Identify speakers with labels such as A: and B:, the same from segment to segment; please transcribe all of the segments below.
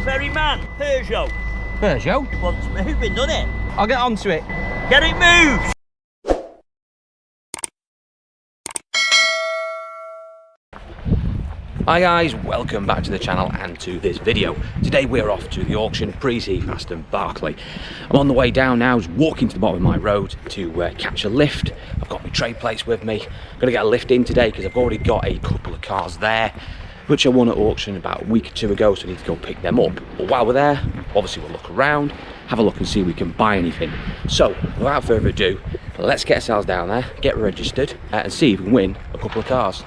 A: ferryman, Peugeot.
B: Peugeot?
A: It wants moving, doesn't it?
B: I'll get onto it.
A: Get it moved!
B: Hi guys, welcome back to the channel and to this video. Today we're off to the auction, Preheath, Aston, Barclay. I'm on the way down now, just walking to the bottom of my road to catch a lift. I've got my trade plates with me. I'm going to get a lift in today because I've already got a couple of cars there, which I won at auction about a week or two ago, so I need to go pick them up. But while we're there, obviously we'll look around, have a look and see if we can buy anything. So, without further ado, let's get ourselves down there, get registered, and see if we can win a couple of cars.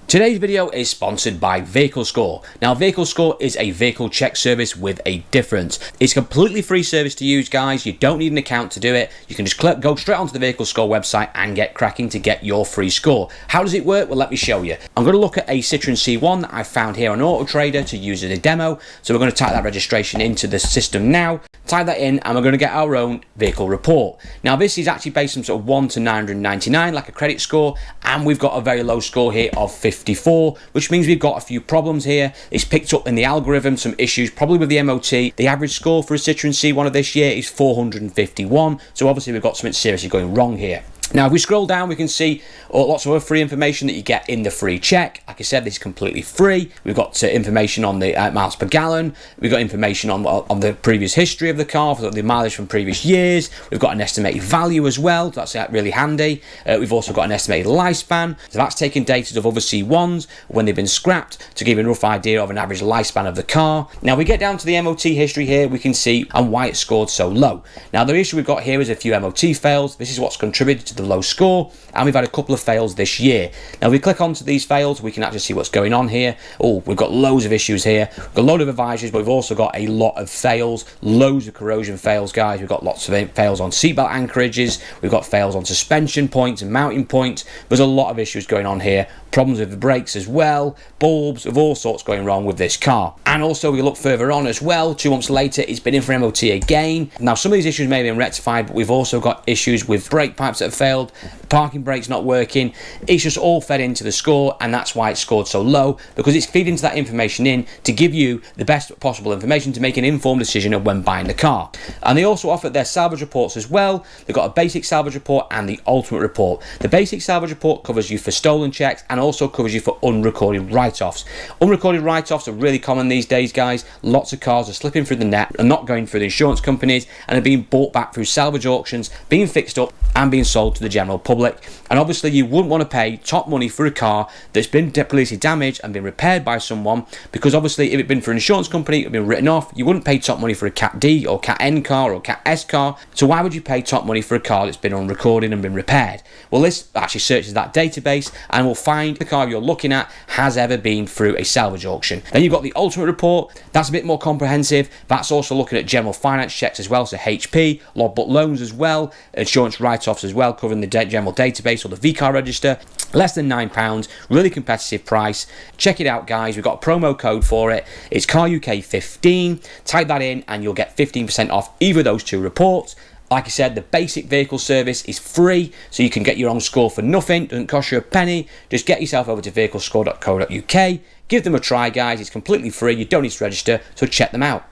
B: Today's video is sponsored by Vehicle Score. Now, Vehicle Score is a vehicle check service with a difference. It's a completely free service to use, guys. You don't need an account to do it. You can just go straight onto the Vehicle Score website and get cracking to get your free score. How does it work? Well, let me show you. I'm going to look at a Citroen C1 that I found here on Auto Trader to use as a demo. So we're going to type that registration into the system now. Type that in and we're going to get our own vehicle report. Now, this is actually based on sort of 1 to 999, like a credit score, and we've got a very low score here of 54, which means we've got a few problems here. It's picked up in the algorithm some issues, probably with the MOT. The average score for a Citroen C1 of this year is 451, so obviously we've got something seriously going wrong here. Now, if we scroll down, we can see lots of other free information that you get in the free check. Like I said, this is completely free. We've got information on the miles per gallon. We've got information on the previous history of the car, for the mileage from previous years. We've got an estimated value as well. So that's really handy. We've also got an estimated lifespan. So that's taking data of other C1s when they've been scrapped to give you a rough idea of an average lifespan of the car. Now, we get down to the MOT history here. We can see and why it scored so low. Now, the issue we've got here is a few MOT fails. This is what's contributed to the low score, and we've had a couple of fails this year. Now, if we click onto these fails, we can actually see what's going on here. Oh, we've got loads of issues here. We've got a load of advisories, but we've also got a lot of fails, loads of corrosion fails, guys. We've got lots of fails on seatbelt anchorages. We've got fails on suspension points and mounting points. There's a lot of issues going on here. Problems with the brakes as well, bulbs of all sorts going wrong with this car. And also, we look further on as well, 2 months later, it's been in for MOT again. Now, some of these issues may have been rectified, but we've also got issues with brake pipes that have failed, parking brakes not working. It's just all fed into the score, and that's why it's scored so low, because it's feeding that information in to give you the best possible information to make an informed decision of when buying the car. And they also offer their salvage reports as well. They've got a basic salvage report and the ultimate report. The basic salvage report covers you for stolen checks and also covers you for unrecorded write-offs. Unrecorded write-offs are really common these days, guys. Lots of cars are slipping through the net and not going through the insurance companies and are being bought back through salvage auctions, being fixed up and being sold to the general public. And obviously, you wouldn't want to pay top money for a car that's been previously damaged and been repaired by someone, because obviously, if it'd been for an insurance company, it'd been written off. You wouldn't pay top money for a Cat D or Cat N car or Cat S car. So why would you pay top money for a car that's been unrecorded and been repaired? Well, this actually searches that database and will find the car you're looking at has ever been through a salvage auction. Then you've got the ultimate report. That's a bit more comprehensive. That's also looking at general finance checks as well, so HP, logbook loans as well, insurance write-offs as well, covering the general database or the VCAR register. Less than £9, really competitive price. Check it out, guys. We've got a promo code for it. It's CarUK15. Type that in and you'll get 15% off either of those two reports. Like I said, the basic vehicle service is free, so you can get your own score for nothing. Doesn't cost you a penny. Just get yourself over to vehiclescore.co.uk. Give them a try, guys. It's completely free. You don't need to register, so check them out.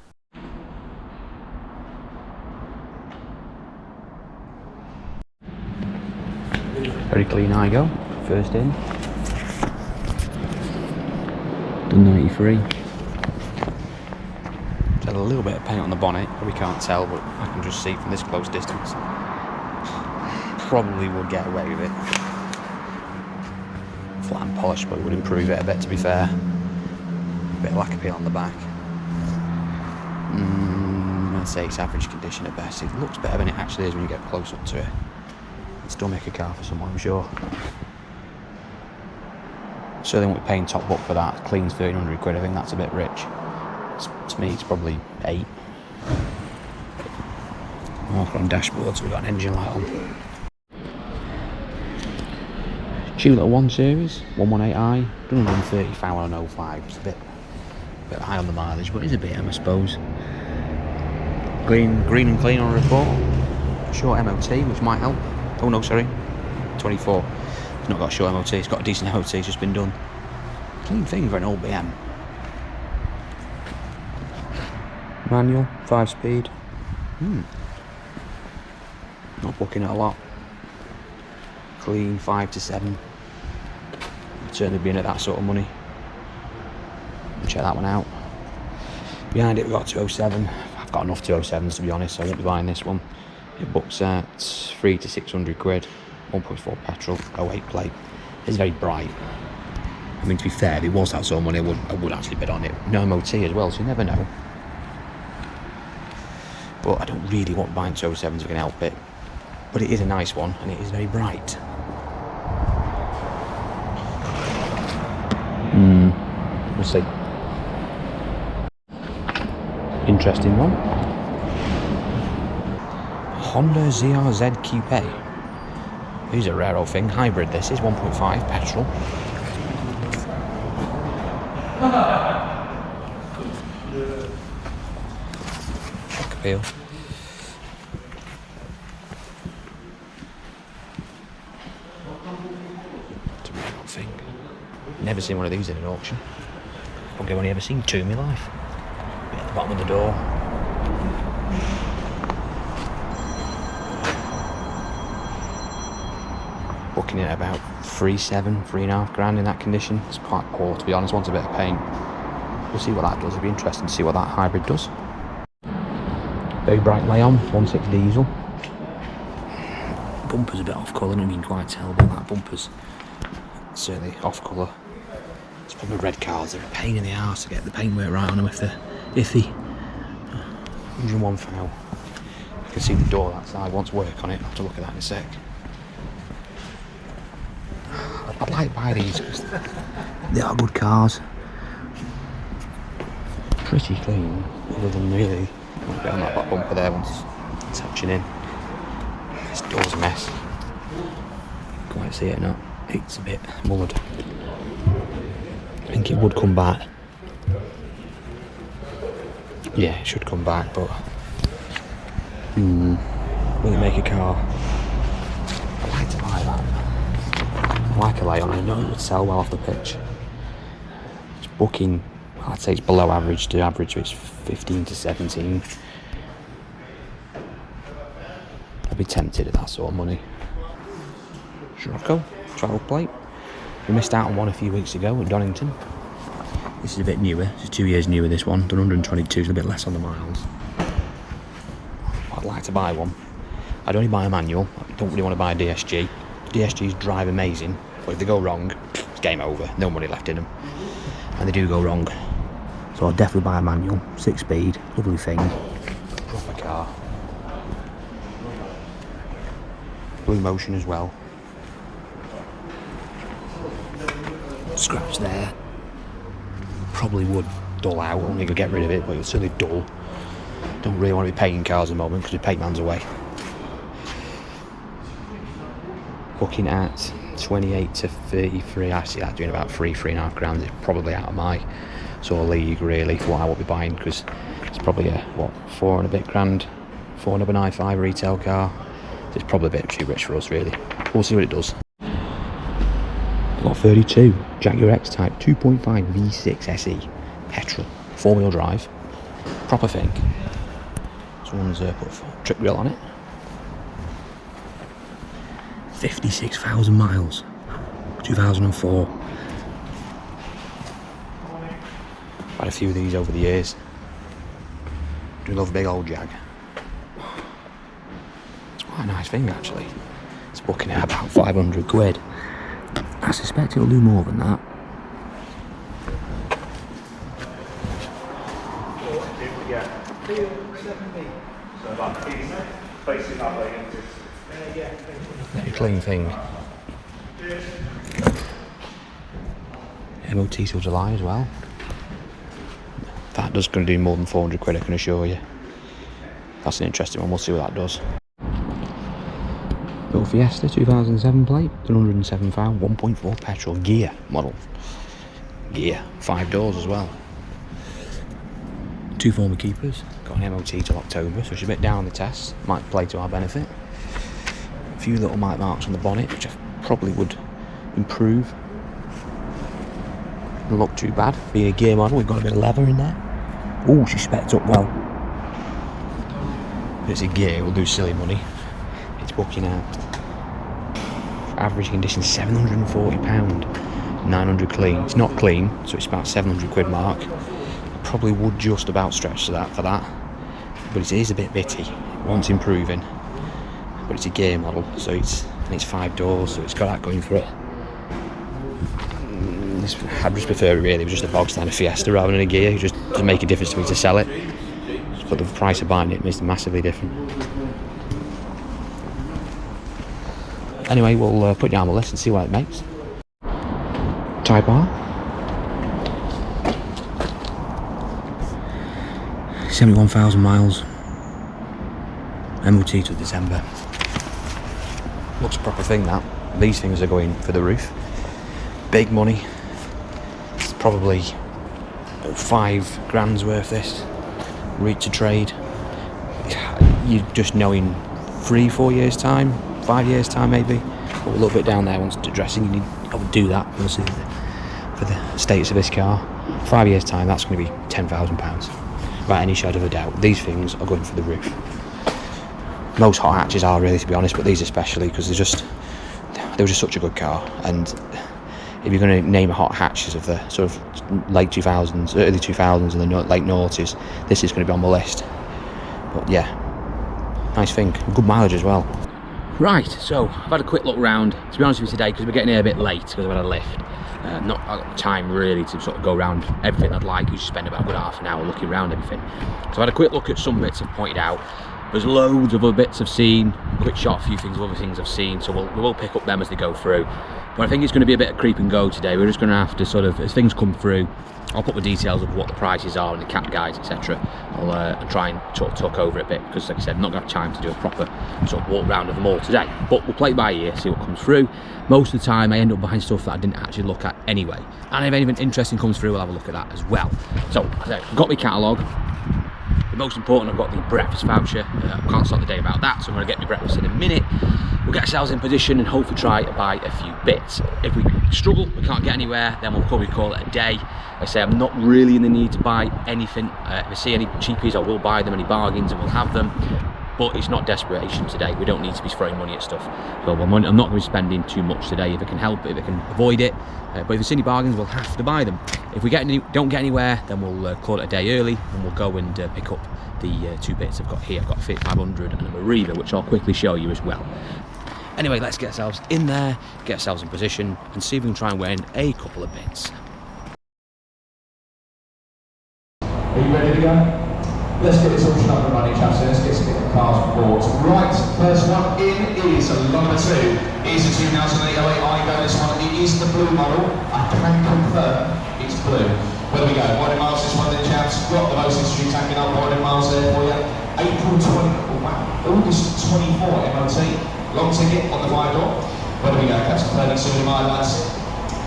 B: Very clean I go. First in. Done 93. Had a little bit of paint on the bonnet, probably can't tell, but I can just see from this close distance. Probably would get away with it. Flat and polished, but it would improve it a bit, to be fair. A bit of lacquer peel on the back. I'd say it's average condition at best. It looks better than it actually is when you get close up to it. It's still make a car for someone, I'm sure. So they won't be paying top book for that. Cleans 1,300 quid, I think that's a bit rich. To me, it's probably 8. Marker on dashboard, so we've got an engine light on. Cheap little 1 Series, 118i, 130,005. It's a bit high on the mileage, but it's a bit, I suppose. Green and clean on report. Short MOT, which might help. Oh no, sorry, 24. It's not got a short MOT, it's got a decent MOT, it's just been done. Clean thing for an old BM. Manual, 5-speed. Not booking it a lot. Clean, 5 to 7. Certainly being at that sort of money. Check that one out. Behind it we've got 207. I've got enough 207s to be honest, so I won't be buying this one. It books at 300 to 600 quid. 1.4 petrol, 08 plate. It's very bright. I mean, to be fair, if it was that sort of money, I would actually bid on it. No MOT as well, so you never know. But I don't really want buying 207s if I can help it. But it is a nice one, and it is very bright. We'll see. Interesting one. Honda ZRZ Coupe. This is a rare old thing. Hybrid this is, 1.5 petrol. Shock appeal. It's a rare old thing. Never seen one of these in an auction. Probably only ever seen two in my life. Bit at the bottom of the door. Booking it about 3.5 grand in that condition. It's quite poor to be honest, wants a bit of paint. We'll see what that does. It'll be interesting to see what that hybrid does. Very bright Leon, 1.6 diesel. Bumper's a bit off colour, I don't even quite tell, but that bumper's certainly off colour. It's probably red cars, they're a pain in the arse to get the paintwork right on them if they're iffy. 101 foul. You can see the door that side wants work on it. I'll have to look at that in a sec. I'd like to buy these because they are good cars. Pretty clean, other than really a bit on that back bumper there once touching in. This door's a mess. You can quite see it or not. It's a bit mullered. I think it would come back. Yeah, it should come back, but will it make a car? I'd like to buy that. I like a Leon, I know it would sell well off the pitch. It's booking, I'd say it's below average to average, so it's 15 to 17. I'd be tempted at that sort of money. Scirocco, 12 plate. We missed out on one a few weeks ago at Donington. This is a bit newer, it's 2 years newer this one, done 122, so a bit less on the miles. I'd like to buy one. I'd only buy a manual, I don't really want to buy a DSG. DSGs drive amazing, but if they go wrong, it's game over, no money left in them. And they do go wrong. So I'll definitely buy a manual, 6-speed, lovely thing. Proper car. Blue motion as well. Scratch there. Probably would dull out, I won't even get rid of it, but it's certainly dull. Don't really want to be painting cars at the moment because the paint man's away. Looking at 28 to 33, I see that doing about 3.5 grand. It's probably out of my sort of league really for what I will be buying, because it's probably a, what, 4 and a bit grand, 4 and a bit i5 retail car. It's probably a bit too rich for us really. We'll see what it does. Lot 32, Jaguar X-Type 2.5 V6 SE, petrol, 4-wheel drive, proper thing. Someone's put a trick wheel on it. 56,000 miles, 2004. Had a few of these over the years. Do love a big old Jag. It's quite a nice thing actually. It's booking at about 500 quid. I suspect it'll do more than that. Very clean thing. MOT till July as well. That does going to do more than 400 quid, I can assure you. That's an interesting one, we'll see what that does. Little Fiesta 2007 plate, 107 pound, 1.4 petrol, gear model. Gear, 5 doors as well. 2 former keepers, got an MOT till October, so it's a bit down on the test, might play to our benefit. A few little mite marks on the bonnet, which I probably would improve. Doesn't look too bad, being a gear model, we've got a bit of leather in there. Oh, she's specced up well. It's a gear, we'll do silly money. It's booking out. Average condition £740, 900 clean. It's not clean, so it's about 700 quid mark. I probably would just about stretch to that for that, but it is a bit bitty. It wants improving, but it's a gear model, so it's 5 doors, so it's got that going for it. I'd just prefer it really, it was just a bog standard Fiesta rather than a gear. It just doesn't make a difference to me to sell it, but the price of buying it makes it massively different. Anyway, we'll put it down the list and see what it makes. Type R. 71,000 miles. MOT to December. Looks a proper thing that. These things are going for the roof. Big money. It's probably 5 grand's worth this. Route to trade. You're just knowing 3-4 years time. 5 years time maybe, but a little bit down there once addressing. I would do that honestly for the status of this car. 5 years time, that's going to be £10,000 without any shadow of a doubt. These things are going for the roof. Most hot hatches are really, to be honest, but these especially, because they were just such a good car. And if you're going to name a hot hatches of the sort of late 2000s, early 2000s and the late noughties, this is going to be on the list. But yeah, nice thing, good mileage as well. Right, so I've had a quick look round. To be honest with you today, because we're getting here a bit late because I've had a lift. I've got time really to sort of go around everything I'd like. You spend about a good half an hour looking around everything. So I've had a quick look at some bits I've pointed out. There's loads of other bits I've seen. Quick shot, a few things of other things I've seen. So we will pick up them as they go through. But I think it's going to be a bit of creep and go today. We're just going to have to sort of, as things come through, I'll put the details of what the prices are and the cap guides, etc. I'll try and sort of talk over it a bit, because like I said, I'm not going to have time to do a proper sort of walk round of them all today. But we'll play it by ear, see what comes through. Most of the time I end up behind stuff that I didn't actually look at anyway. And if anything interesting comes through, we'll have a look at that as well. So, I've got my catalogue. The most important, I've got the breakfast voucher. I can't start the day about that, so I'm going to get my breakfast in a minute. We'll get ourselves in position and hopefully try to buy a few bits. If we struggle, we can't get anywhere, then we'll probably call it a day. I say I'm not really in the need to buy anything. If I see any cheapies, I will buy them, any bargains, and we'll have them. But it's not desperation today. We don't need to be throwing money at stuff. So I'm not going to be spending too much today if I can help it, if I can avoid it. But if there's any bargains, we'll have to buy them. If we don't get anywhere, then we'll call it a day early, and we'll go and pick up the 2 bits I've got here. I've got a Fiat 500 and a Mariva, which I'll quickly show you as well. Anyway, let's get ourselves in there, get ourselves in position, and see if we can try and win a couple of bits.
C: Are you ready to go? Let's get this auction up and running, chaps. Let's get some different cars bought. Right, first one in is number 2. Is a 2008 Igo. This one, it is the blue model. I can confirm it's blue. Where do we go? Riding miles, this one then, chaps. Got the most history tacking up, riding miles there for you. April 20, oh wow, August 24 MOT. Long ticket on the 5-door. Where do we go? That's confirming soon, my lads.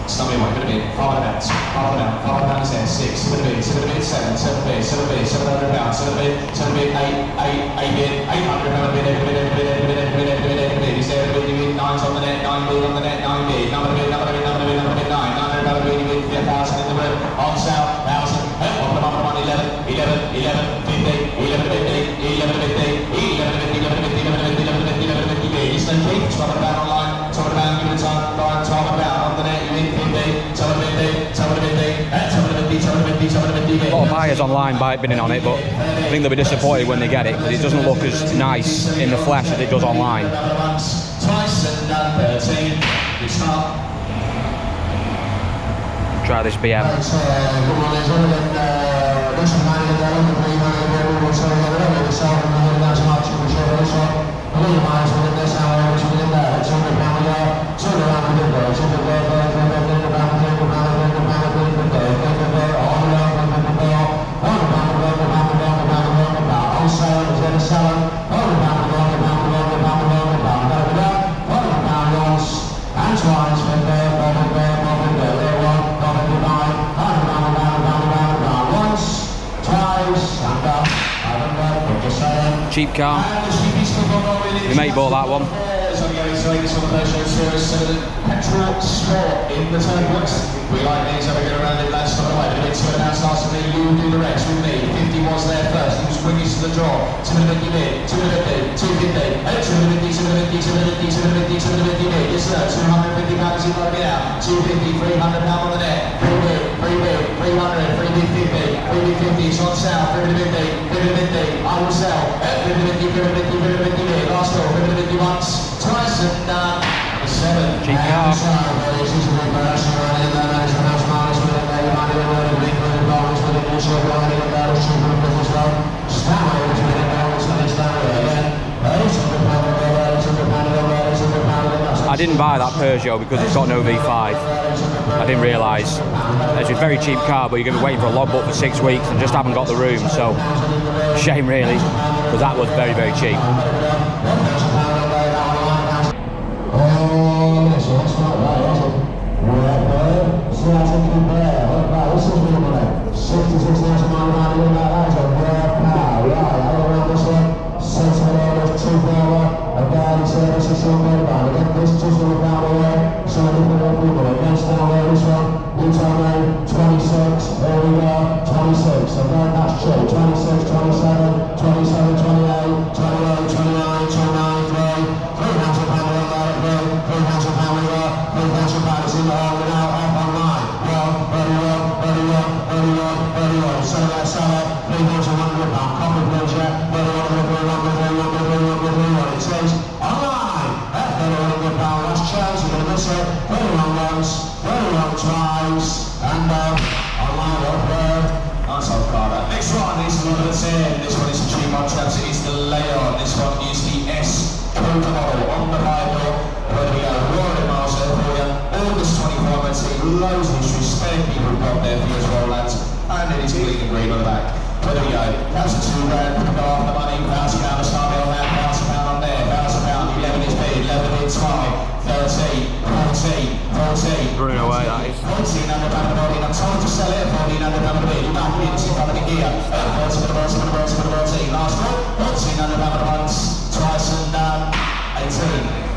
C: Stop me away, bit of it, £5, £5 is there, 6, bit of it, 7 bit, 7 bit, 7 bit, £700, 7 bit, 7 bit, 8 bit, 800, another bit, every bit, is there a bit, 9's on the net, 9 bid on the net, 9 bid, number bid, 9, 900, bid, 1,000 in the room, on sale, 1,000, on the number 1, 11, 50, 11 it's no cheap, it's talking about online, talking about give it time, talking about on the net, you need 50,
B: A lot of buyers online bidding on it, but I think they'll be disappointed when they get it, because it doesn't look as nice in the flesh as it does online. Try this BM. Cheap car. Your mate bought that one.
C: Petrol sport in the turbulence. We like these, have a get around it, lads. Stop away. The bit 2 now starts to be you do the rest with me. 50 was there first. He was quickest to the draw. 250 bid, 250, 250, 250, 250, 250, 250 bid. Yes sir, £250 is in got to get out. 250, £300 on the net. 3 bid, 3 bid, 300, 3 bid 50, 3 bid 50, it's on sale. 3 bid 50, 3 bid 50, I will sell. 3 bid 50, 3 bid 50, 3 bid 50 bid. Last call, 3 bid 50 once, twice and 7.
B: Cheap car. I didn't buy that Peugeot because it's got no V5. I didn't realise. It's a very cheap car, but you're going to be waiting for a logbook for 6 weeks and just haven't got the room. So, shame really, because that was very, very cheap.
C: Next one is number 10. This one is a cheap one, chaps. It is the Leon. This one is the S Protocol on the Bible. Where we go, roaring miles there for you. August 25, I'd say loads of history. Spare people got there for you as well, lads. And it is clean and green on the back. Where we go, that's a £2 put off the money. £1,000 to start me on that. £1,000 on there. £1,000. 11 is bid. 11 is 5. 13. 14.
B: Running away, that is.
C: 14 under the body. I'm told to sell it. 14 under the body. You're back in. See if I can gear. 14 last one. 14 under the once, twice and 18.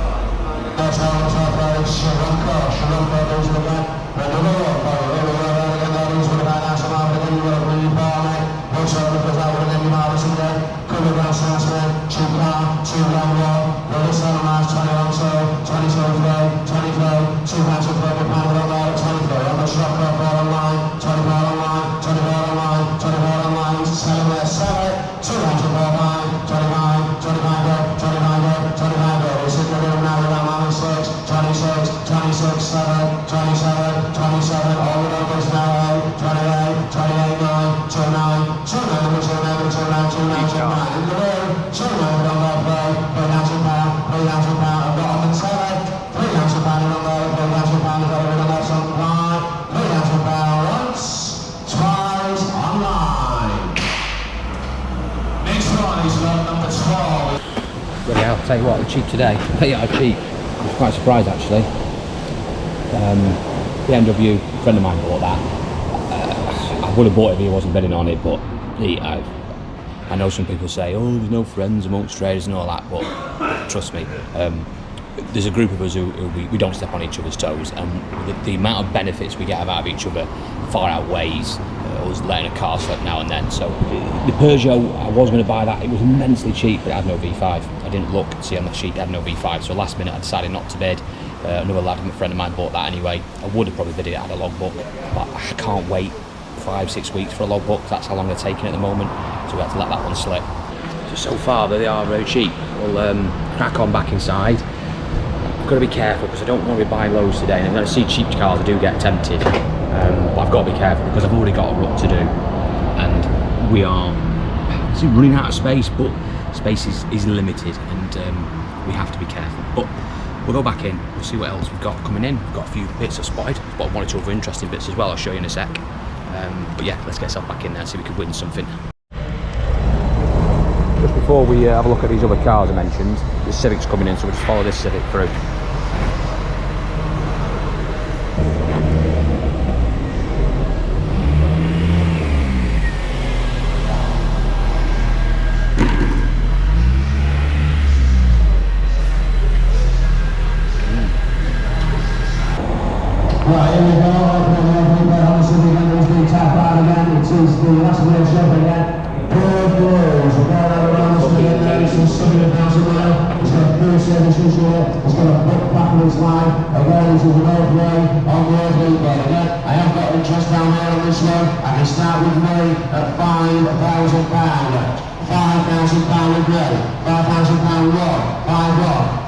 B: Yeah, I'll tell you what, they're cheap today. They are cheap. I was quite surprised actually. BMW, a friend of mine bought that. I would have bought it if he wasn't betting on it, but I know some people say, oh, there's no friends amongst traders and all that, but trust me, there's a group of us who we don't step on each other's toes, and the amount of benefits we get out of each other far outweighs us letting a car slip now and then. So the Peugeot, I was going to buy that. It was immensely cheap, but it had no V5. I didn't look to see on the sheet, it had no V5, so last minute I decided not to bid. Another lad, a friend of mine, bought that anyway. I would have probably bid it at a logbook, but I can't wait 5-6 weeks for a logbook. That's how long they're taking at the moment, so we have to let that one slip. So far they are very cheap. We'll crack on back inside. I've got to be careful because I don't want to be buying loads today, and when I see cheap cars I do get tempted, but I've got to be careful because I've already got a lot to do, and we are running out of space, but space is limited, and we have to be careful. But we'll go back in, we'll see what else we've got coming in. We've got a few bits I've spotted, but one or two other interesting bits as well I'll show you in a sec. But yeah, let's get ourselves back in there and see if we can win something. Just before we have a look at these other cars I mentioned, the Civic's coming in, so we'll just follow this Civic through.
D: Right, here we go. Open on the Civic, and there's the tap out again. It is the Aston again.
C: I have got interest down there on this one. I can start with me at £5,000. £5,000 with me. £5,000 one.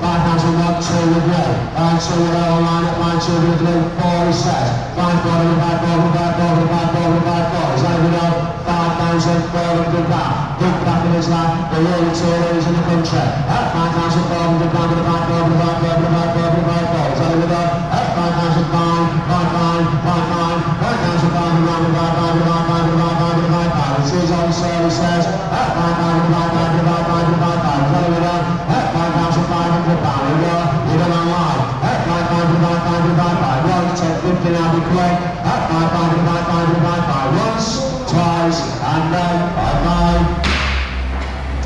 C: 5,001, 2 with me. 5,2 with her online at 5,2 with me. 4 he says. 5,400, 5,400, 5,400, 5,400. Is that enough? £5,400. Good back in his life. The only two ladies in the country. At £5,400 with the 5,400, 5,400, 5,400, 5,400. Is that enough? At 5,005, 5,500, 5,500 round with 5,500, 5,500, 5,500, 5,500. She's on sale, he says. At 5,000, 5,000, 5,000, 5,000. Is that enough? At £5,500. You don't online. At 5,000, 5,000, 5,500. Well, take 50 now, be quick. At 5,000, 5,000, 5,500. Once, twice, and then 5,500.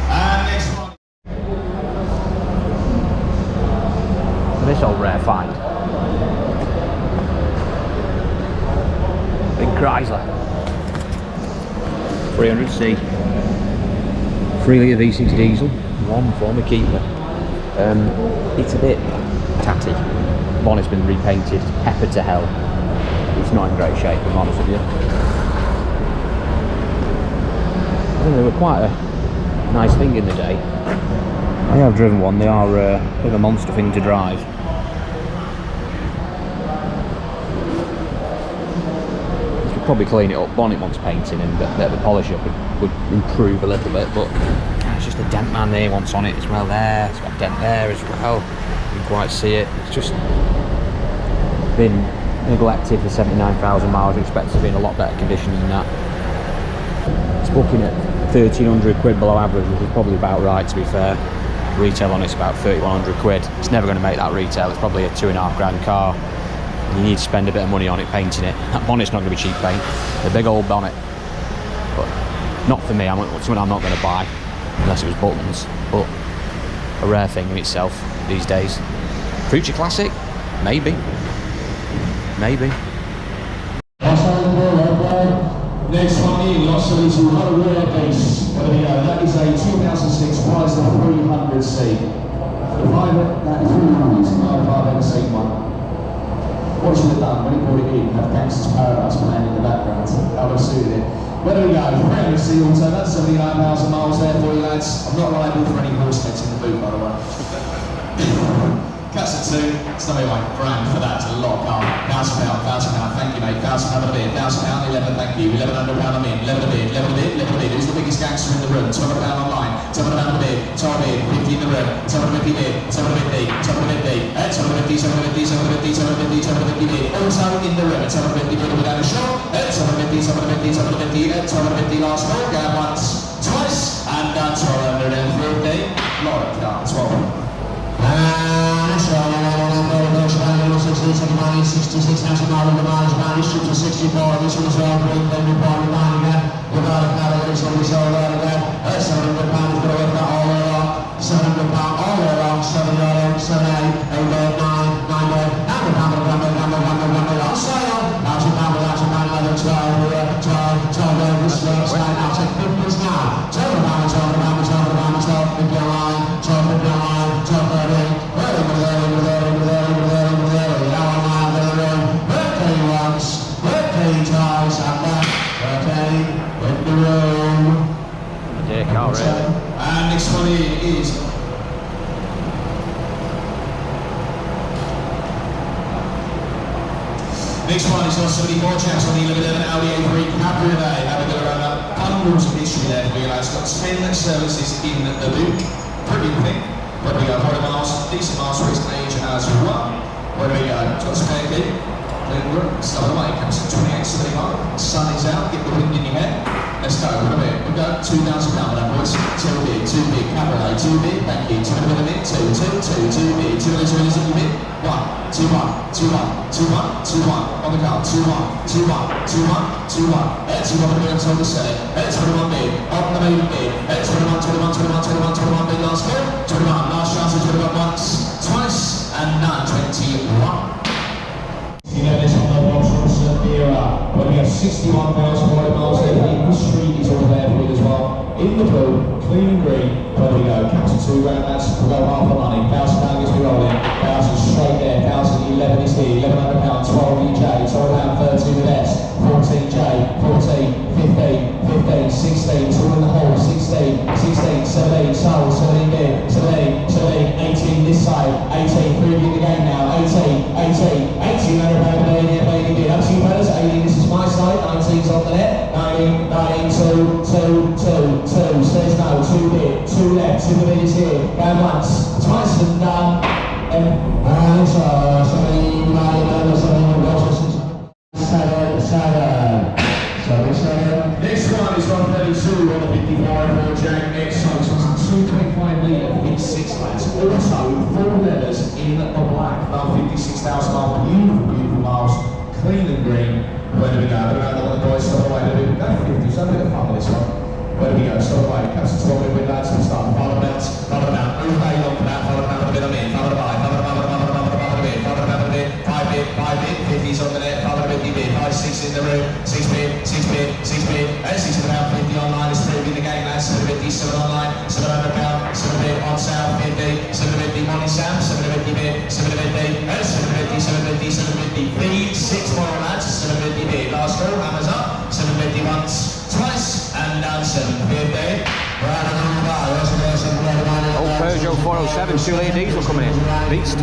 C: And next one.
B: This old rare find. Big Chrysler. 300C. 3 litre V6 diesel. One former keeper. It's a bit tatty. Bonnet's been repainted, peppered to hell. It's not in great shape, if I'm honest with you. I think they were quite a nice thing in the day. I have driven one, they are a bit of a monster thing to drive. You could probably clean it up, bonnet wants painting and a bit of a polish up would improve a little bit, but it's just a dent man there wants on it as well there, it's got a dent there as well, you can quite see it, it's just been neglected for 79,000 miles, I expect it to be in a lot better condition than that. It's booking at 1,300 quid below average, which is probably about right to be fair. Retail on it's about 3,100 quid. It's never going to make that retail, it's probably a £2,500 car. You need to spend a bit of money on it, painting it. That bonnet's not going to be cheap paint, the big old bonnet. But not for me, something I'm not going to buy, unless it was buttons. But a rare thing in itself these days. Future classic? Maybe. Maybe.
C: Next one in, Los Angeles, what a rare beast. There we go, that is a 2006 Chrysler 300C. Private, that is 300, I've ever seen one. What should have done when he brought it in, have Gangster's Paradise playing in the background. That would have suited it. Where do we go? 300C auto, that's 79,000 miles there for you lads. I'm not liable for any horse nets in the boot, by the way. Cuts at 2, it's not my brand for that, it's a lot of car. £1,000, thank you mate, £1,000 a bid, £1,000, 11, thank you, £1,100 a bid, 11 a bid, 11 a bid, 11 a bid. Who's the biggest gangster in the room? £200 online, £200 a bid, top bid, 50 in the room, £250 bid, £250, £250, £250, £250, £250, £250 bid. Also in the room, £250 bid without a shot, £250, £250, £250, £250 last call, go once, twice, and that's £250. Lot of cars, well. And 66,000 miles on the miles, man, it's to 64, this one's all green, then we're born down again. We've got a catalyst, so we sold out again. £700 is going to work that all the way along. £700 all the way along, 7, 8, 7, 8, 8, 9, 9, 8, on sale. £1,000, 11, 12, this works right now, take 50s now. £12, 50 online, 12, 50 online, 12, 30, and next one is on 74 chaps on the 11 Audi A3 Cabriolet. Have a go around that. Bundles of history there for you guys. Got 10 services in the boot. Pretty thing. Where do we go? 40 miles, decent miles race age as well. Where do we go? It's got a spare key. Start away, comes to 28.75. Sun is out, get the wind in your head. Let's go, what a bit. We've got £2,000 that boys. Too big, Cabriolet, too big, thank you. 2 minutes a bit, 2 big, 2 minutes in your bit. 1, 2, 1, 2, 1, 2, 1, 2, 1. On the car, 2, 1, 2, 1, 2, 1, 2, 1. Let's 2, 1 bid until the set. Let's 21 bid, on the main bid. Let's 21, 21, 21, 21, 21 bid last bid. 21, last chance of 21 once, twice, and now 21. You know this on the box from a certain era, but we have 61,000 miles there. The street is all there for you as well. in the pool, clean and green. Where we go? Captain 2 grand, that's we'll go half the money. £1,000 gets me rolling. 1,000 straight there. 1,011 is here. £1,100. 12 EJ. £12 13 the best. 14J. 14. 15. 15. 16. 2 in the hole. 16. 16. 17. Sold. 17 bid. 17. 17. 18 this side. 18. 3 in the game now. 18. 18. 18. £100 playing bid. Up to you fellas. 18. This is my side. 19's on the net. 19. 19. 2. 2. 2. 2. Says no. 2 bid. 2 left. 2 bid is here. Going once. Twice and done. And so 17. 7. Next one is 132 on the 55 for Jack X. So it's 2.5 litre 56 lads. Also 4 letters in the black. About 56,000 miles. Beautiful, beautiful miles. Clean and green. Where do we go? I don't know what the boys stop away. Go 50. So a bit of fun with this one. Where do we go? Stop away. Captain 12 with lads. We'll start. Follow the bounce. Follow the bounce. Move very long for that. Follow the bounce a bit on in. Follow the by. Follow the bounce. Follow the bounce a bit. 5 bid. 5 bid. 50's on the net. Follow the bid. 5 6 in the room. 6 bid. 6 bid. 6 bid. 6 about 50 online. It's 3 in the game, lads. 7 bid. 7 online. 700 £. 7 bid on sale. 50. 7 bid. Money Sam. 7 bid. 7 bid. 7 bid. 7 bid. 7 bid. Feed 6 more lads. 7 bid. Bid. Last call. Hammers up. 7 bid. Once. Twice. And down 7 bid.
B: Old Peugeot 407 2-litre diesel coming in. Beast.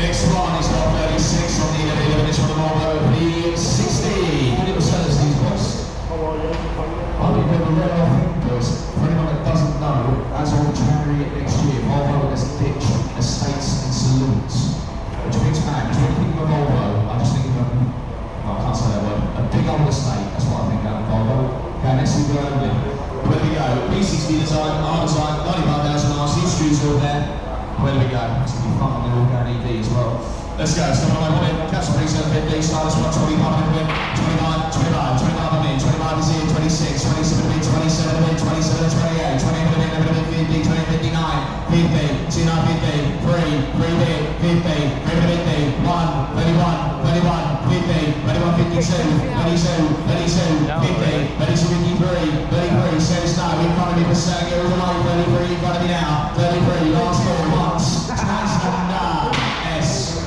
C: Next one is 136 on the 11 inch on the Volvo V60. It was sellers these boys. I think they were red off because for anyone that doesn't know, as on January next year, Volvo has ditched estates and saloons. Which means, man, when you think of a Volvo, I just think of I can't say that word, a big old estate. That's what I think of Volvo. Okay, next thing we're going where do we go? V60 design, R design, 95,000 miles, history's all there. Where do we go? It's going to be fun, they're all going EV as well. Let's go, so when I want it, Capsule 3750, Stylus 125, 29, 25, 25 I'm in, 25 is in, 26, 27 I'm in, 27 I'm in, 27, 28, 28 I'm in, 50, 20, 59, 50, 29, 50, 3 bid, 50, 1, 31, 31, 50, 31, 52, 32, 32, 50, 32, 53, 33, says no, in front of me for second, all the way, 33, in front of me now, 33, last call, once, twice, and S.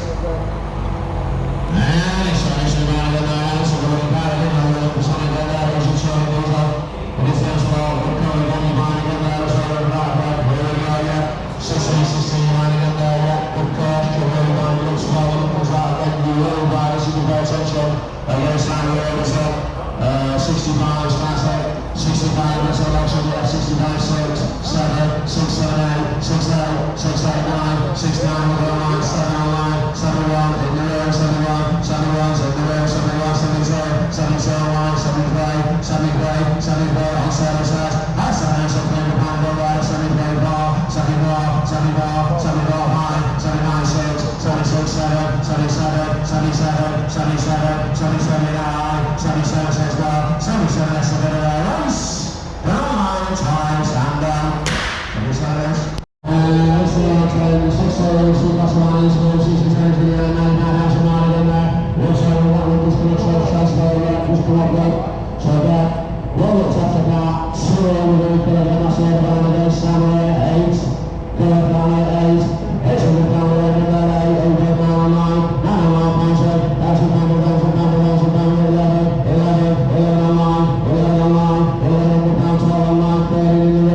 C: And it's around the line, so we're going to buy it, and we're going to that, as you saw, it goes up, and it's as well, we're going to buy it, and that's all we're about, right, here we go, yeah, 16, running in there, yeah, good cost, you're really going to look small, it looks like, and you will buy this, you can pay attention, last time we were over, 60 miles, last 65, that's our election, yeah, 65, 6, 7, 6, 7, 8, 6, 8, 6, 8, 9, 6, 9, we're going on, 7 online, 7, 1, in the room, 7, 1, 7, 1, in the room, 7, 1, 7, 2, 7, 2, 1, 7, 3, 7, 3, 7, 3, on 7, 6, I 7, 7, 7, pound, go right, 7, 3, bar, 7, bar, 7, bar, 7, bar, high, 7, 9, 6, 7, 6, 7, 77, 77, 77, 77, 9, 77, 6, bar, 77, that's a bit of a race. Down, times, and down. What is that? Let's see our train, 6 hours, 2 plus 1 is 4, 6 is 10, 3, 9, 9, 9, 9 in there. What's over 1, we're just going to try to transfer that, just come up there. So that, roll it up to that, 2, we're going to put it in, that's the down again, Samuel, 8, go up down at 8, 8, we're down at 8, 8, 8, 9, 9, 9, 9, 9, 9, 9, 1000 pound, 1000 pound, 1000 pound, 11, 11, 11 online, 11 online, 11 pound, 12 online, 30 in the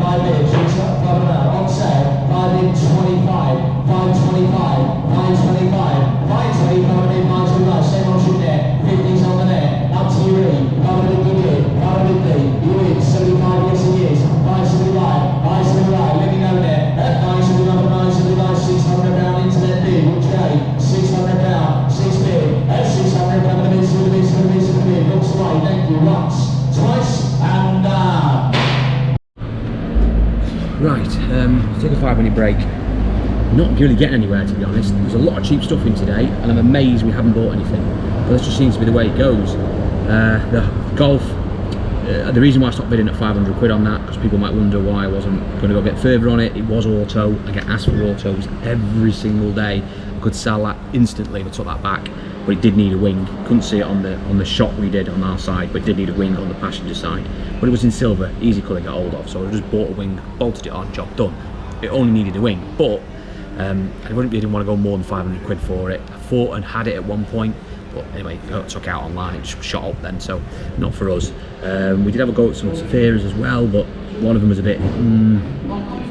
C: 5 in, 6 up, 5 out, on set, 5 in, 25, 525, 525, 520, coming in, 525, same option there, 50's on the net, up to your E, coming in, good in, coming in, D, you in, 75, yes he is, 575, 575, let me know there, at 975, 975, 600 down into that B, which way, 600 down, 6 bid, at 600, coming in, to the bid, to the bid, to the bid, looks away, thank you, once, twice, and
B: Right, take a 5-minute break. Not really getting anywhere, to be honest. There's a lot of cheap stuff in today, and I'm amazed we haven't bought anything. But this just seems to be the way it goes. The Golf, the reason why I stopped bidding at 500 quid on that, because people might wonder why I wasn't going to go get further on it. It was auto. I get asked for autos every single day. I could sell that instantly if I took that back, but it did need a wing. Couldn't see it on the shot we did on our side, but it did need a wing on the passenger side. But it was in silver, easy colour to get hold of, so I just bought a wing, bolted it on, job done. It only needed a wing, but I didn't want to go more than 500 quid for it. I thought and had it at one point, but anyway, it took out online, it just shot up then, so not for us. We did have a go at some Saphiras as well, but one of them was a bit,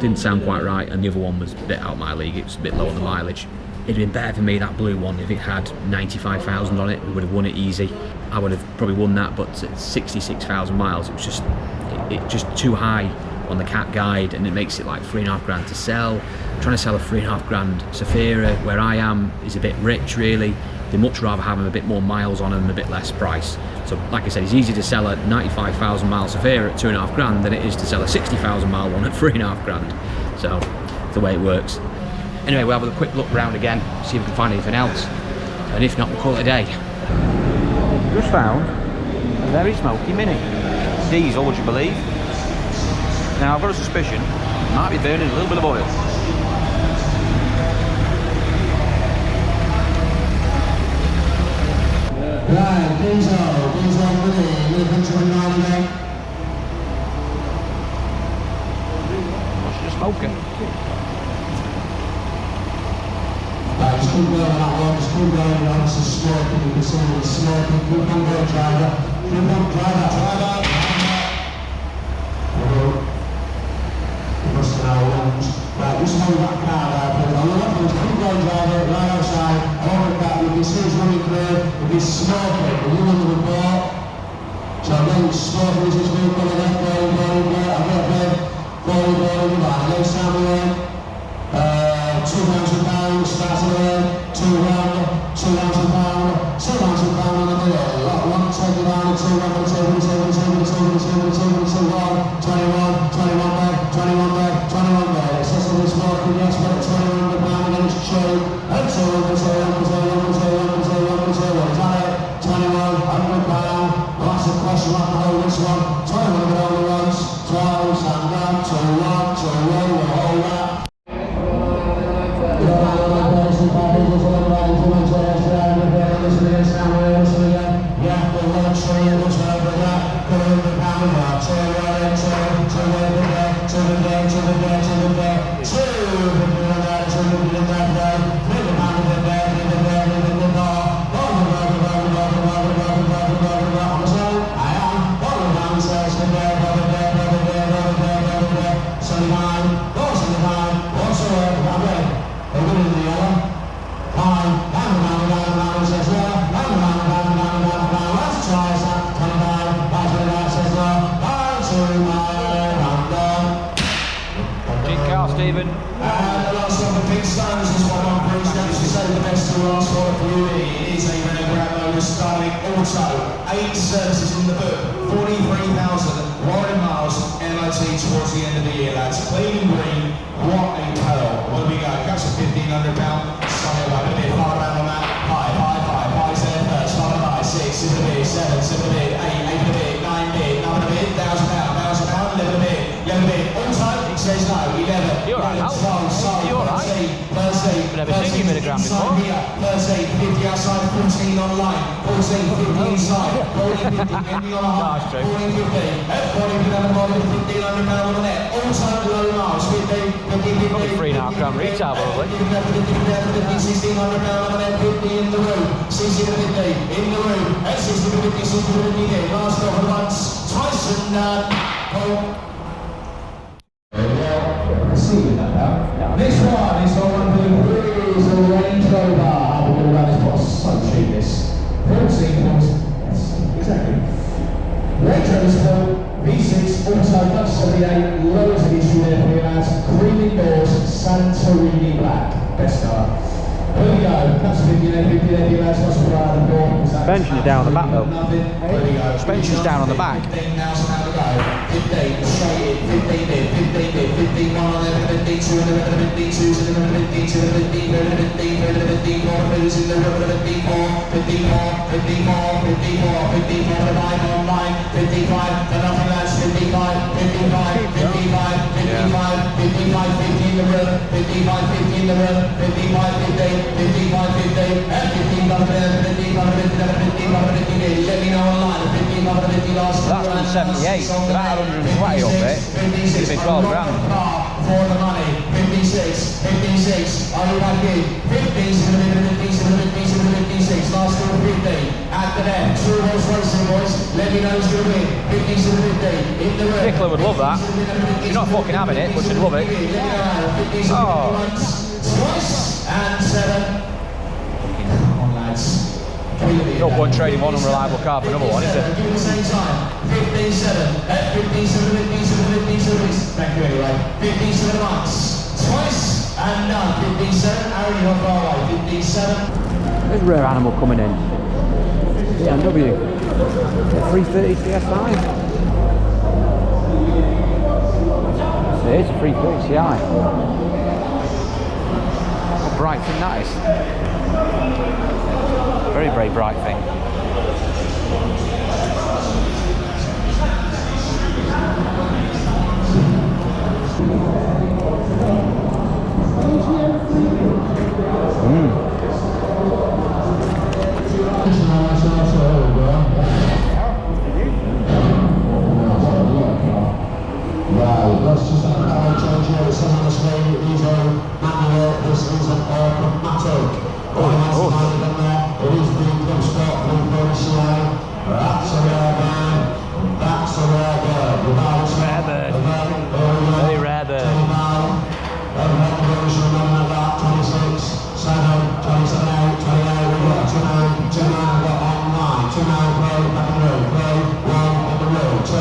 B: didn't sound quite right, and the other one was a bit out of my league, it was a bit low on the mileage. It'd been better for me, that blue one, if it had 95,000 on it, we would have won it easy. I would have probably won that, but at 66,000 miles, it was just too high on the cat guide, and it makes it like 3.5 grand to sell. Trying to sell a 3.5 grand Saphira where I am is a bit rich, really. They'd much rather have them a bit more miles on them and a bit less price. So like I said, it's easier to sell a 95,000 mile Saphira at 2.5 grand than it is to sell a 60,000 mile one at 3.5 grand. So it's the way it works. Anyway, we'll have a quick look around again, see if we can find anything else, and if not, we'll call it a day. Just found a very smoky Mini. Diesel, would you believe? Now I've got a suspicion it might be burning a little bit of oil.
C: Right, diesel Mini, 129 again.
B: What's the smoker?
C: Just keep going on that one, just keep going on, it's smoking, you can see it's smoking, keep on going, driver, keep on, driver. You must have now lunge. Right, just hold that car there, please. On the left, just keep going, driver, right outside, hold the car, you can see it's running clear, if it's smoking, the new one to report. So again, it's smoking, this is moving on the left, going, I've got a bed, going, right, next time we're in. £2,000, starting in, £2,000, £2,000 on the middle. One, take it down, 2, 1, 2, 21 there. Excessive is working, yes, but £2,100 against true. And 200, is that it? £2,100. That's a question, I can hold this one. 2,100 on the runs, 12, stand down, 2, 1, we'll hold that.
B: Stephen.
C: And the last one, the big stones, is what I'm bringing down to say the best to last for the beauty. It is a Renault Grandmotor styling auto. 8 services in the book, 43,000 warranty miles, MOT towards the end of the year, lads. Clean and green, what a pearl. What do we go? That's a £1,500. Something like a bit
B: right now. You alright? I've never seen you mid a gram before.
C: 50 outside, 14 online, 14, 50 inside, 14, 50, ending on a high, 14, 50, everybody with another body, 1500 pound on the net, all time low miles, 50, 50, 50,
B: Probably 3.5 gram retail, probably.
C: 1600 pound on the net, 50 in the room, 60 to 50 in the room, 60 to 50, 60 to 50 here, last over once, twice, and see you that now. This one is on the is a Range Rover. I've been around this box, so cheap this. 14 points. Yes, exactly. Range Rover Sport, V6, auto, Dutch 78, loads of issue there for you lads. Creamy doors, Santorini black. Best car. Here we go. That's 50 there, 50 there, you lads. What's the right of the door?
B: Suspension's down on the back though.
C: There we go.
B: Suspension's down on the back.
C: 15,000 how to go. 15, straight in, 15 bid, 15 bid, 15, 1, 11, 15, 2, 11, 15, 2, 11, 15, 2, 15, 15, 15, 4, moves in the river, 54, 54, 54, 54, 54, the line on line, 55, the nothing lads, 55, 55, 55, 55, 55, 50 in the river, 55, 50 in the river, 55, 50, 55, 50, and 15, 50, let me know online, 15, 50 last.
B: That's 178, so about 120 of it. It'd be 12 grand.
C: For the money, 56, 56, are you back in? 56, last over 50, at the net, true horse racing boys, let me know who's going to win, 50 to 50, in the red.
B: Nicola would love that. She's not fucking having it, but she'd love it. Oh.
C: Twice, and 7. Come on lads.
B: No point trading one unreliable car for another one, is it?
C: Give it the same time. 15-7. 15-7, 15-7, 15-7. Thank you anyway. 15-7 once. Twice and done. 15-7. Aaron, you're not far away. 15-7.
B: There's a rare animal coming in. BMW. 330 CSI. It's a 330 CI. What bright thing that is. Very, very bright thing.
C: Wow, that's just a car change here. It's on the screen. These are manual. This is an automatic. It is the club spot for the CI. That's a rare bird. That's a rare bird.
B: Rare bird. Very rare bird.
C: 26, 7, 27, 8, 28, we've got 29, 29, we've got online, 29, play, back in the room, play, 1 on the road, 2, 32,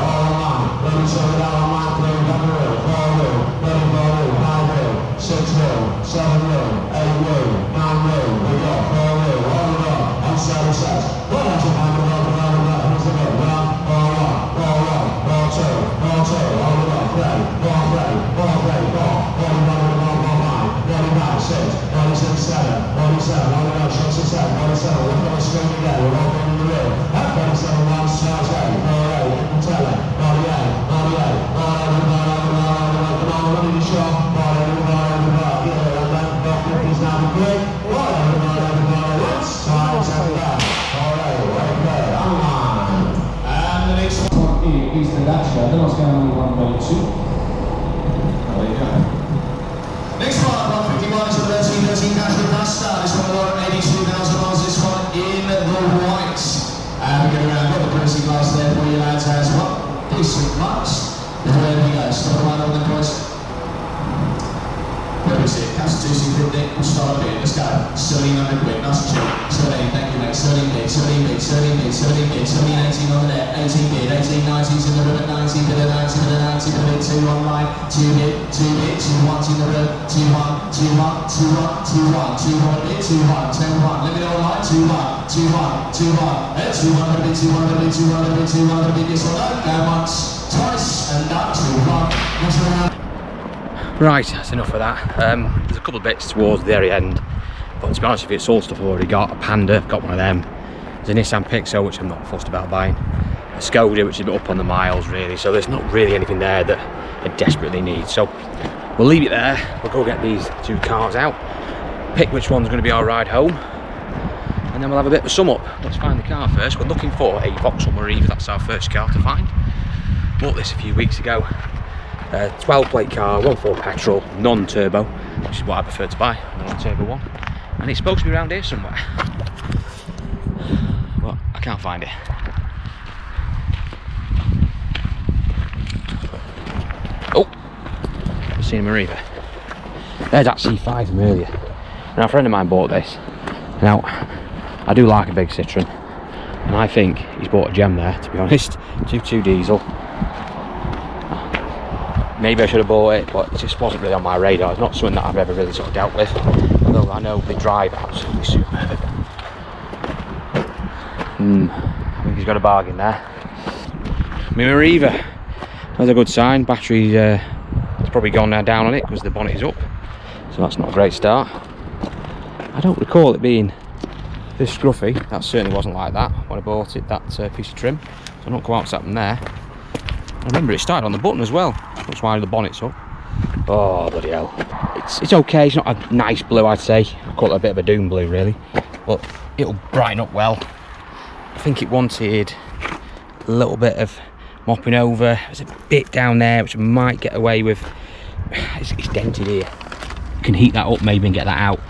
C: all online, 32 without online, play, back in the room, 4 wheel, 34 wheel, 5 wheel, 6 wheel, 7 wheel, 8 wheel, 9 wheel, we've got 4 wheel, all we've got, on 7 sets, what else have I got, who's the good, 1, 4 1, 4 1, 4 2, 4 2, all we've got, play, 4 play, 4 play, 4, 6, 47, 47, all the way, 67, 47, we've got a screen again, we're all going in the rear, at 47, 1, 6, 8, 48, you can tell it, 48, 48, 48, come on, running the shot, 48, yeah, and then the 50's now the grid, 48, once, twice, and back, 48, right there, online, and the next one is the dash, I don't know what's going on with 1, 2, there you go. Next one, 151 is the 13 cash with Aston. This one alone, 82,000 miles. This one in the white. And we're going around, got the privacy glass there for you lads as well. Decent much. There we go, stop right on the boys. Where is it? Cash 250, we'll start a bit. Let's go. 1,700 quid, nice and cheap. 17, thank you mate. 17 bid, 17 bid, 17 bid, 17 bid, 17, 18 on the net, 18 bid, 18, 19's in the river, 19 bid, 19 bid, 19 bid, 2 online, 2 bid, 2 bid, 2 1's in the river, 2 1, 2 1, 2 1, 2 1, 2 1 bid, 2 1, 10 1, let me know online, 2 1, 2 1, 2 1, 2 1 bid, 2 1 bid, 2 1 bid, 2 1 bid, this one, go once, twice, and that 2 1, next round.
B: Right, that's enough of that. There's a couple of bits towards the very end, but to be honest with you, it's all stuff I've already got. A Panda, got one of them. There's a Nissan Pixel, which I'm not fussed about buying. Skoda, which is a bit up on the miles really, so there's not really anything there that I desperately need. So we'll leave it there. We'll go get these two cars out, pick which one's going to be our ride home, and then we'll have a bit of a sum up. Let's find the car first. We're looking for a Vauxhall Mariva. That's our first car to find. Bought this a few weeks ago. 12 plate car, 1.4 petrol, non-turbo, which is what I prefer to buy, the non-turbo one. And it's supposed to be around here somewhere, but I can't find it. Oh, I've seen a Mariva. There's that C5 from earlier. Now a friend of mine bought this. Now, I do like a big Citroen, and I think he's bought a gem there, to be honest. 2.2 diesel. Maybe I should have bought it, but it just wasn't really on my radar. It's not something that I've ever really sort of dealt with, although I know they drive absolutely superb. I think he's got a bargain there. My Mariva, that's a good sign. Battery it's probably gone down on it because the bonnet is up, so that's not a great start. I don't recall it being this scruffy. That certainly wasn't like that when I bought it, that piece of trim. So I don't quite what's happened there. I remember it started on the button as well. That's why the bonnet's up. Oh bloody hell! It's okay. It's not a nice blue, I'd say. I call it a bit of a doom blue, really. But it'll brighten up well. I think it wanted a little bit of mopping over. There's a bit down there which I might get away with. It's dented here. You can heat that up maybe and get that out.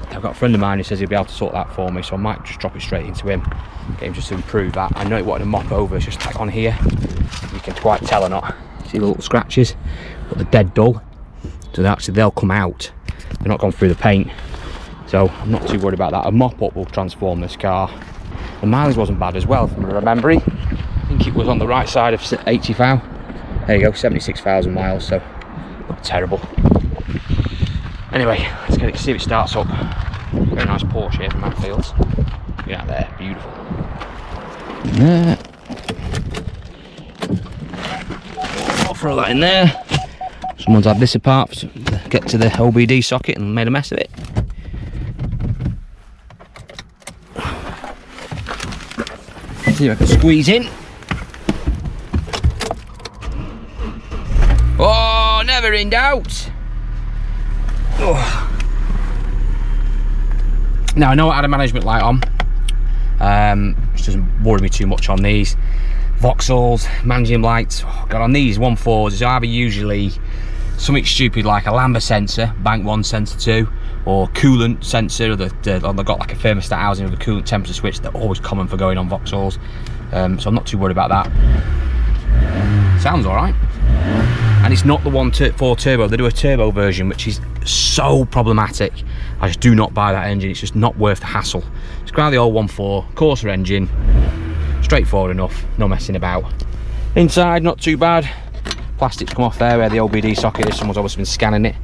B: I've got a friend of mine who says he'll be able to sort that for me, so I might just drop it straight into him, get him just to improve that. I know it wanted to mop over. It's just like on here. You can quite tell or not. See the little scratches, but they're dead dull, so they'll come out. They're not gone through the paint, so I'm not too worried about that. A mop up will transform this car. The mileage wasn't bad as well, from remembering. I think it was on the right side of 80,000. There you go, 76,000 miles, so not terrible. Anyway, let's get it, see if it starts up. Very nice Porsche here from Hatfields. Yeah, there, beautiful. There. I'll throw that in there. Someone's had this apart to get to the OBD socket and made a mess of it. See if I can squeeze in. Oh, never in doubt. Oh. Now I know I had a management light on, which doesn't worry me too much on these. Vauxhalls, managing lights, got on these 1.4s, it's either usually something stupid like a lambda sensor, bank 1, sensor 2, or coolant sensor, or they've got like a thermostat housing with a coolant temperature switch. They're always common for going on Vauxhalls, so I'm not too worried about that. Sounds alright. And it's not the 1.4 turbo, they do a turbo version which is so problematic. I just do not buy that engine, it's just not worth the hassle. Just grab the old 1.4 Corsa engine, straightforward enough, no messing about. Inside, not too bad. Plastic's come off there where the OBD socket is, someone's obviously been scanning it.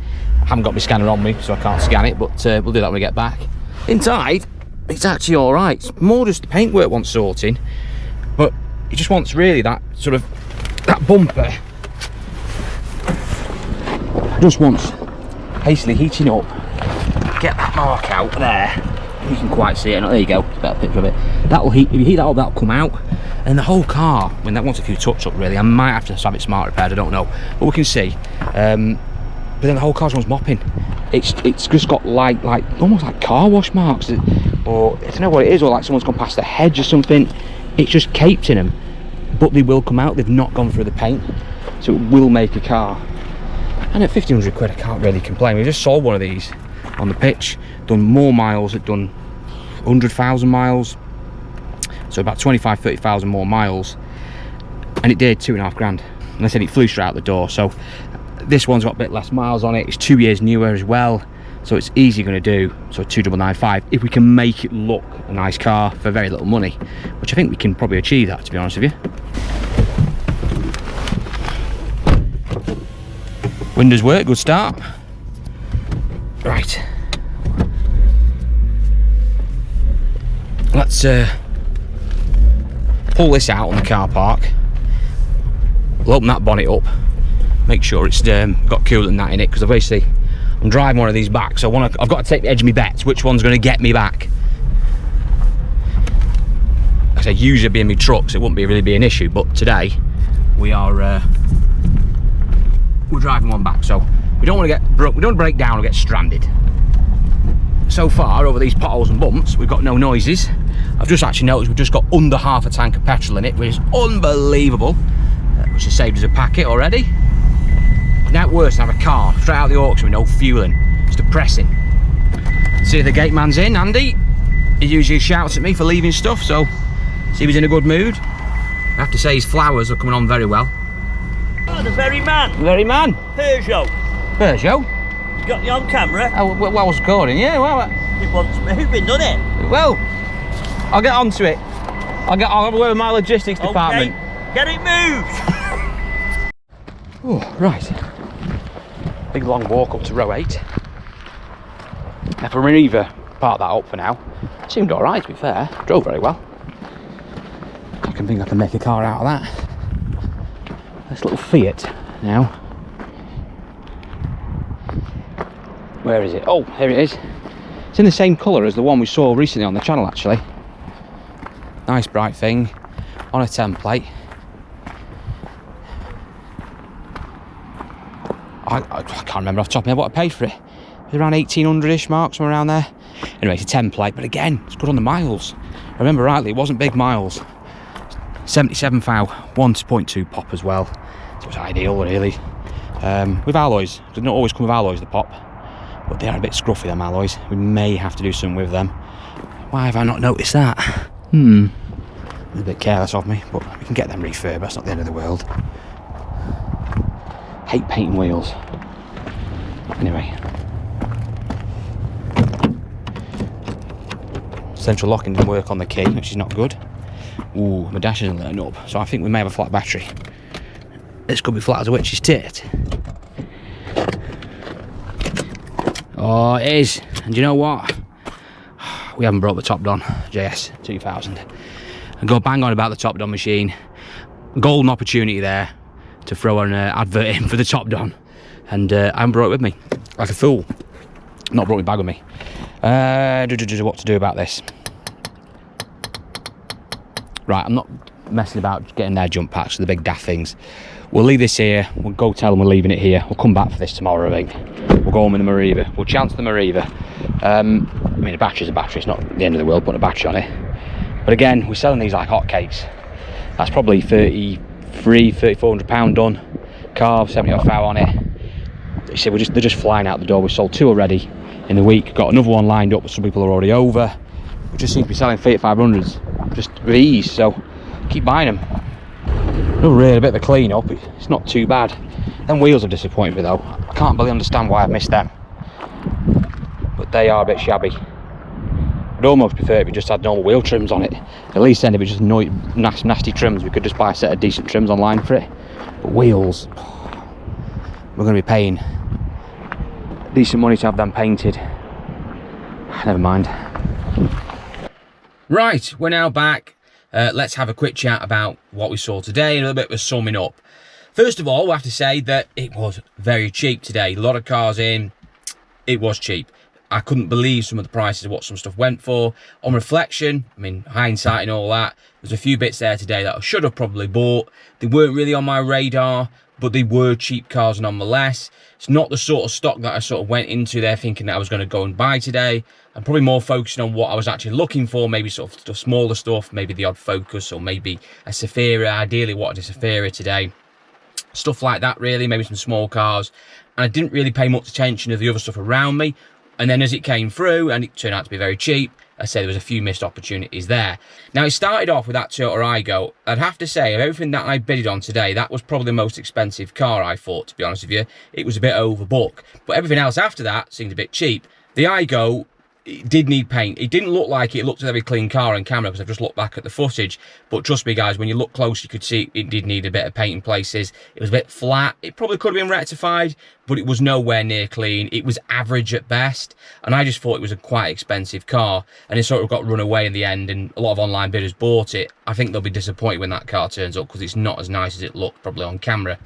B: I haven't got my scanner on me, so I can't scan it, but we'll do that when we get back. Inside, it's actually alright. It's more just the paintwork wants sorting, but it just wants really that sort of, that bumper just wants hastily heating up. Get that mark out there. You can quite see it. There you go. It's a better picture of it. That'll heat. If you heat that up, that'll come out. And the whole car, when that wants a few touch up, really. I might have to have it smart repaired. I don't know, but we can see. But then the whole car wants mopping. It's just got like almost like car wash marks, or I don't know what it is, or like someone's gone past the hedge or something. It's just caped in them, but they will come out. They've not gone through the paint, so it will make a car. And at 1,500 quid, I can't really complain. We just sold one of these on the pitch, done more miles, it done 100,000 miles, so about 25-30,000 more miles, and it did 2.5 grand. And I said it flew straight out the door. So this one's got a bit less miles on it, it's 2 years newer as well, so it's easy going to do. So 2,995 if we can make it look a nice car for very little money, which I think we can probably achieve that, to be honest with you. Windows work, good start. Right, let's pull this out on the car park. We'll open that bonnet up, make sure it's got coolant and that in it, because obviously I'm driving one of these back, so I've got to take the edge of my bets, which one's going to get me back. I say, usually being my trucks, it wouldn't really be an issue, but today we are we're driving one back, so we don't want to we don't want to break down or get stranded. So far, over these potholes and bumps, we've got no noises. I've just actually noticed we've just got under half a tank of petrol in it, which is unbelievable, which has saved us a packet already. Now worse than have a car straight out of the auction with no fueling. It's depressing. See the gate man's in, Andy. He usually shouts at me for leaving stuff, so see if he's in a good mood. I have to say his flowers are coming on very well.
A: Oh, the very man.
B: The very man.
A: Peugeot.
B: Peugeot?
A: You got me on camera?
B: Oh, well, I was recording, yeah. Well,
A: It wants moving, doesn't it?
B: well, I'll get onto it. I'll have a word with my logistics department.
A: Okay. Get it moved.
B: Oh, right. Big long walk up to row 8. Now for Mariva, park that up for now. Seemed alright, to be fair. Drove very well. I can think I can make a car out of that. This little Fiat now. Where is it? Oh, here it is. It's in the same colour as the one we saw recently on the channel, actually. Nice bright thing on a template. I can't remember off the top of my head what I paid for it. It was around 1800-ish mark, somewhere around there. Anyway, it's a template, but again, it's good on the miles. I remember rightly, it wasn't big miles. 77 thou, 1.2 pop as well. So it's ideal, really. With alloys, they don't always come with alloys, the pop, but they are a bit scruffy, them alloys. We may have to do something with them. Why have I not noticed that? It's a bit careless of me, but we can get them refurbed, that's not the end of the world. Hate painting wheels. Anyway. Central locking didn't work on the key, which is not good. Ooh, my dash isn't letting up, so I think we may have a flat battery. This could be flat as a witch's tit. Oh, it is. And you know what? We haven't brought the top done, JS 2000. And go bang on about the top done machine. Golden opportunity there to throw an advert in for the top done. And I haven't brought it with me. Like a fool. Not brought my bag with me. What to do about this? Right, I'm not messing about getting their jump packs, the big daft things. We'll leave this here. We'll go tell them we're leaving it here. We'll come back for this tomorrow, I think. We'll go home in the Mariva. We'll chance the Mariva. I mean, a battery's a battery. It's not the end of the world putting a battery on it. But again, we're selling these like hotcakes. That's probably £300-400 done. Carve, 70 odd thou on it. You see, they're just flying out the door. We've sold 2 already in the week. Got another one lined up, but some people are already over. We just seem to be selling Fiat 500s just with ease, so keep buying them. Really a bit of a clean up. It's not too bad. Them wheels have disappointed me though. I can't really understand why I've missed them, but they are a bit shabby. I'd almost prefer if we just had normal wheel trims on it. At least then if it just nasty trims, we could just buy a set of decent trims online for it. But wheels, we're going to be paying decent money to have them painted. Never mind. Right, we're now back. Let's have a quick chat about what we saw today and a little bit of a summing up. First of all, we have to say that it was very cheap today. A lot of cars in. It was cheap. I couldn't believe some of the prices of what some stuff went for. On reflection, I mean, hindsight and all that, there's a few bits there today that I should have probably bought. They weren't really on my radar, but they were cheap cars nonetheless. It's not the sort of stock that I sort of went into there thinking that I was going to go and buy today. I'm probably more focusing on what I was actually looking for, maybe sort of the smaller stuff, maybe the odd Focus or maybe a Zafira. Ideally wanted a Zafira today. Stuff like that really, maybe some small cars. And I didn't really pay much attention to the other stuff around me. And then as it came through, and it turned out to be very cheap, I say there was a few missed opportunities there. Now, it started off with that Toyota Aygo. I'd have to say, of everything that I bidded on today, that was probably the most expensive car, I thought, to be honest with you. It was a bit overbook. But everything else after that seemed a bit cheap. The Aygo, it did need paint. It didn't look like it looked a very clean car on camera because I've just looked back at the footage. But trust me, guys, when you look close, you could see it did need a bit of paint in places. It was a bit flat. It probably could have been rectified, but it was nowhere near clean. It was average at best. And I just thought it was a quite expensive car. And it sort of got run away in the end, and a lot of online bidders bought it. I think they'll be disappointed when that car turns up because it's not as nice as it looked probably on camera.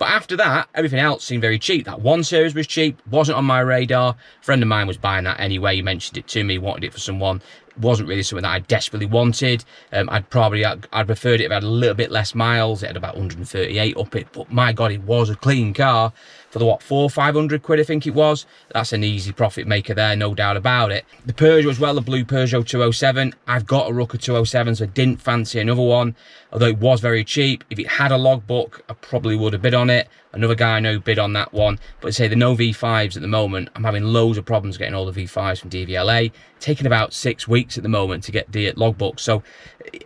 B: But after that, everything else seemed very cheap. That 1 Series was cheap, wasn't on my radar. A friend of mine was buying that anyway. He mentioned it to me, wanted it for someone. It wasn't really something that I desperately wanted. I'd preferred it if it had a little bit less miles. It had about 138 up it, but my God, it was a clean car. For the, what, 400 or 500 quid, I think it was. That's an easy profit maker there, no doubt about it. The Peugeot as well, the blue Peugeot 207. I've got a Rucker 207, so I didn't fancy another one, although it was very cheap. If it had a logbook, I probably would have bid on it. Another guy I know bid on that one. But I say the no V5s at the moment, I'm having loads of problems getting all the V5s from DVLA. Taking about 6 weeks at the moment to get the logbook, so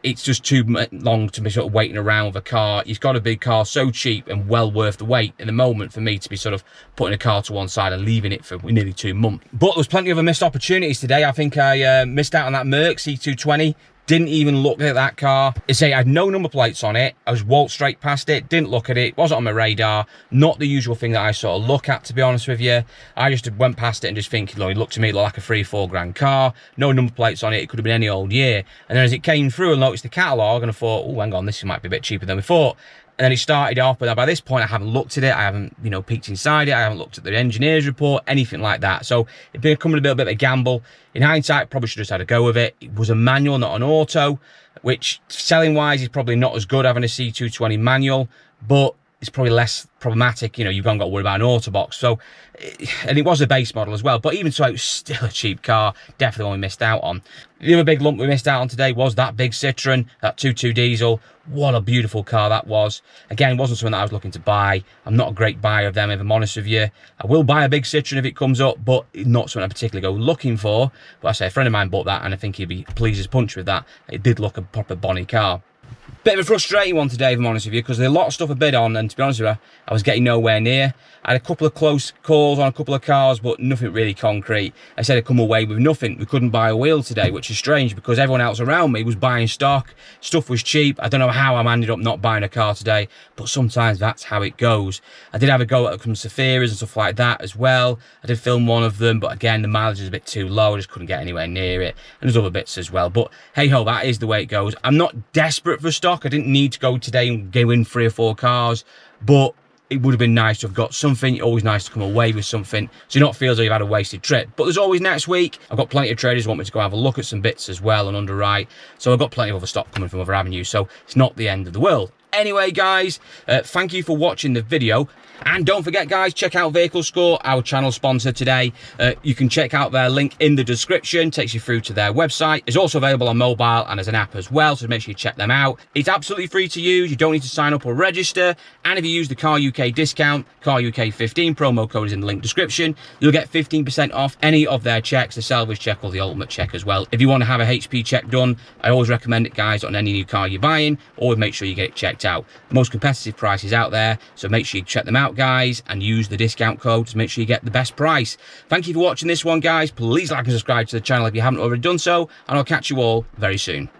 B: it's just too long to be sort of waiting around with a car. You've got a big car so cheap and well worth the wait in the moment for me to be sort of putting a car to one side and leaving it for nearly 2 months. But there was plenty of missed opportunities today. I think I missed out on that Merc C220. Didn't even look at that car. I say I had no number plates on it. I was walked straight past it, didn't look at it, wasn't on my radar. Not the usual thing that I sort of look at, to be honest with you. I just went past it and just thinking, look, it looked to me like a 3-4 grand car. No number plates on it. It could have been any old year. And then as it came through, I noticed the catalogue and I thought, oh, hang on, this might be a bit cheaper than we thought. And then it started off, but by this point I haven't looked at it, I haven't, you know, peeked inside it, I haven't looked at the engineer's report, anything like that. So it's becoming a little bit of a gamble. In hindsight, probably should have just had a go with it. It was a manual, not an auto, which selling wise is probably not as good having a C220 manual, but it's probably less problematic. You know, you've got to worry about an auto box. So, and it was a base model as well, but even so, it was still a cheap car. Definitely one we missed out on. The other big lump we missed out on today was that big Citroen, that 2.2 diesel. What a beautiful car that was. Again, it wasn't something that I was looking to buy. I'm not a great buyer of them, if I'm honest with you. I will buy a big Citroen if it comes up, but not something I particularly go looking for. But I say a friend of mine bought that, and I think he'd be pleased as punch with that. It did look a proper bonny car. Bit of a frustrating one today, if I'm honest with you, because there's a lot of stuff I bid on, and to be honest with you, I was getting nowhere near. I had a couple of close calls on a couple of cars, but nothing really concrete. I said I'd come away with nothing. We couldn't buy a wheel today, which is strange because everyone else around me was buying stock. Stuff was cheap. I don't know how I ended up not buying a car today, but sometimes that's how it goes. I did have a go at some Saphiras and stuff like that as well. I did film one of them, but again, the mileage is a bit too low. I just couldn't get anywhere near it. And there's other bits as well. But hey ho, that is the way it goes. I'm not desperate for stock. I didn't need to go today and go in 3 or 4 cars, but it would have been nice to have got something. Always nice to come away with something, so you not feel as though you've had a wasted trip. But there's always next week. I've got plenty of traders who want me to go have a look at some bits as well and underwrite, so I've got plenty of other stock coming from other avenues, so it's not the end of the world. Anyway, guys, thank you for watching the video. And don't forget, guys, check out Vehicle Score, our channel sponsor today. You can check out their link in the description, takes you through to their website. It's also available on mobile and as an app as well, so make sure you check them out. It's absolutely free to use. You don't need to sign up or register. And if you use the Car UK discount, Car UK 15 promo code is in the link description, you'll get 15% off any of their checks, the salvage check or the ultimate check as well. If you want to have a HP check done, I always recommend it, guys, on any new car you're buying. Always make sure you get it checked out. Most competitive prices out there, so make sure you check them out, guys, and use the discount code to make sure you get the best price. Thank you for watching this one, guys. Please like and subscribe to the channel if you haven't already done so, and I'll catch you all very soon.